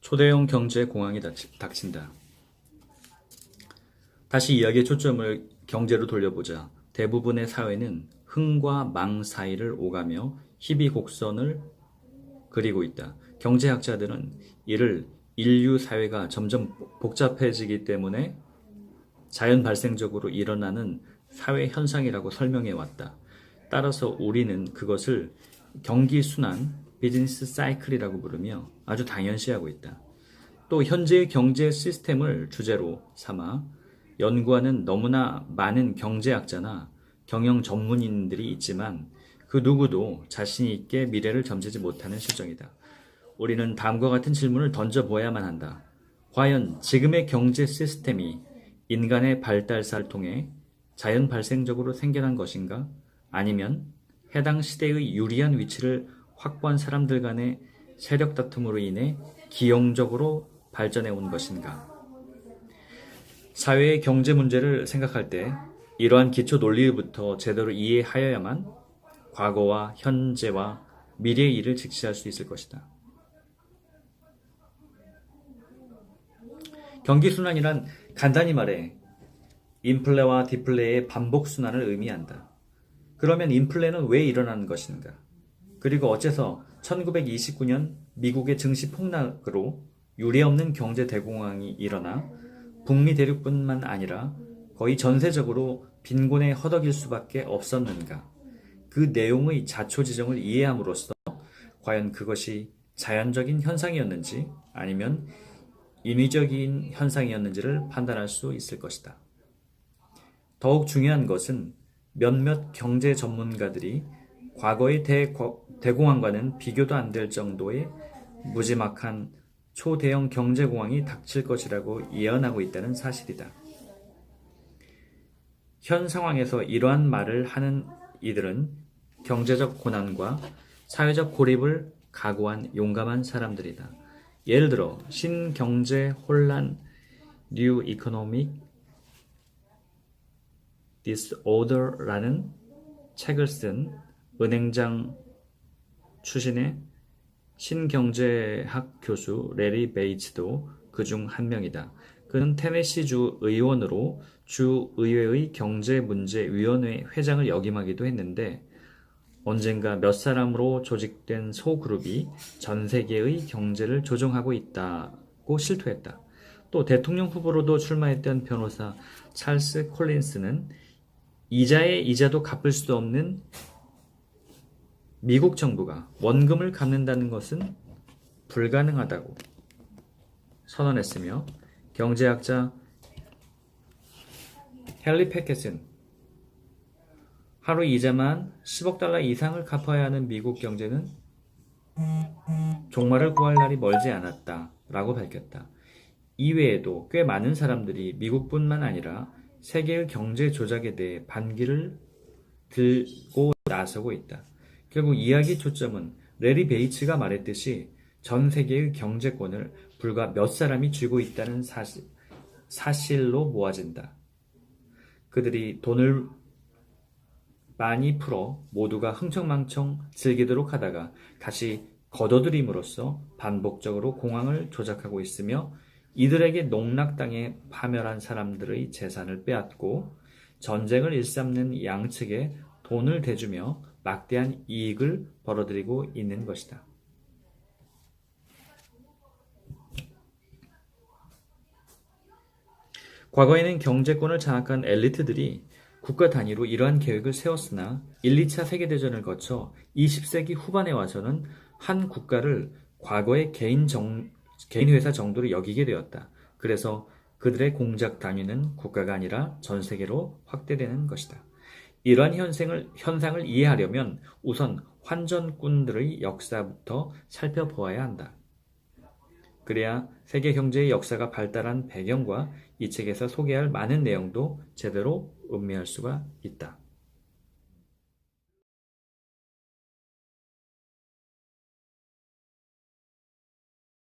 초대형 경제 공황이 닥친다. 다시 이야기의 초점을 경제로 돌려보자. 대부분의 사회는 흥과 망 사이를 오가며 희비곡선을 그리고 있다. 경제학자들은 이를 인류 사회가 점점 복잡해지기 때문에 자연 발생적으로 일어나는 사회 현상이라고 설명해 왔다. 따라서 우리는 그것을 경기 순환, 비즈니스 사이클이라고 부르며 아주 당연시하고 있다. 또 현재의 경제 시스템을 주제로 삼아 연구하는 너무나 많은 경제학자나 경영 전문인들이 있지만 그 누구도 자신 있게 미래를 점치지 못하는 실정이다. 우리는 다음과 같은 질문을 던져보아야만 한다. 과연 지금의 경제 시스템이 인간의 발달사를 통해 자연 발생적으로 생겨난 것인가? 아니면 해당 시대의 유리한 위치를 확보한 사람들 간의 세력 다툼으로 인해 기형적으로 발전해 온 것인가? 사회의 경제 문제를 생각할 때 이러한 기초 논리부터 제대로 이해하여야만 과거와 현재와 미래의 일을 직시할 수 있을 것이다. 경기순환이란 간단히 말해 인플레와 디플레의 반복순환을 의미한다. 그러면 인플레는 왜 일어나는 것인가? 그리고 어째서 1929년 미국의 증시 폭락으로 유례없는 경제 대공황이 일어나 북미 대륙뿐만 아니라 거의 전세적으로 빈곤에 허덕일 수밖에 없었는가? 그 내용의 자초지정을 이해함으로써 과연 그것이 자연적인 현상이었는지 아니면 인위적인 현상이었는지를 판단할 수 있을 것이다. 더욱 중요한 것은 몇몇 경제 전문가들이 과거의 대공황과는 비교도 안 될 정도의 무지막한 초대형 경제공황이 닥칠 것이라고 예언하고 있다는 사실이다. 현 상황에서 이러한 말을 하는 이들은 경제적 고난과 사회적 고립을 각오한 용감한 사람들이다. 예를 들어 신경제 혼란 New Economic Disorder라는 책을 쓴 은행장 출신의 신경제학 교수 레리 베이츠도 그중 한 명이다. 그는 테네시주 의원으로 주의회의 경제문제위원회 회장을 역임하기도 했는데 언젠가 몇 사람으로 조직된 소그룹이 전 세계의 경제를 조종하고 있다고 실토했다. 또 대통령 후보로도 출마했던 변호사 찰스 콜린스는 이자의 이자도 갚을 수 없는 미국 정부가 원금을 갚는다는 것은 불가능하다고 선언했으며 경제학자 헨리 패켓은 하루 이자만 10억 달러 이상을 갚아야 하는 미국 경제는 종말을 구할 날이 멀지 않았다 라고 밝혔다. 이외에도 꽤 많은 사람들이 미국뿐만 아니라 세계의 경제 조작에 대해 반기를 들고 나서고 있다. 결국 이야기 초점은 레리 베이츠가 말했듯이 전 세계의 경제권을 불과 몇 사람이 쥐고 있다는 사실로 모아진다. 그들이 돈을 많이 풀어 모두가 흥청망청 즐기도록 하다가 다시 걷어들임으로써 반복적으로 공황을 조작하고 있으며 이들에게 농락당해 파멸한 사람들의 재산을 빼앗고 전쟁을 일삼는 양측에 돈을 대주며 막대한 이익을 벌어들이고 있는 것이다. 과거에는 경제권을 장악한 엘리트들이 국가 단위로 이러한 계획을 세웠으나 1, 2차 세계대전을 거쳐 20세기 후반에 와서는 한 국가를 과거의 개인 회사 정도로 여기게 되었다. 그래서 그들의 공작 단위는 국가가 아니라 전 세계로 확대되는 것이다. 이러한 현상을 이해하려면 우선 환전꾼들의 역사부터 살펴보아야 한다. 그래야 세계 경제의 역사가 발달한 배경과 이 책에서 소개할 많은 내용도 제대로 음미할 수가 있다.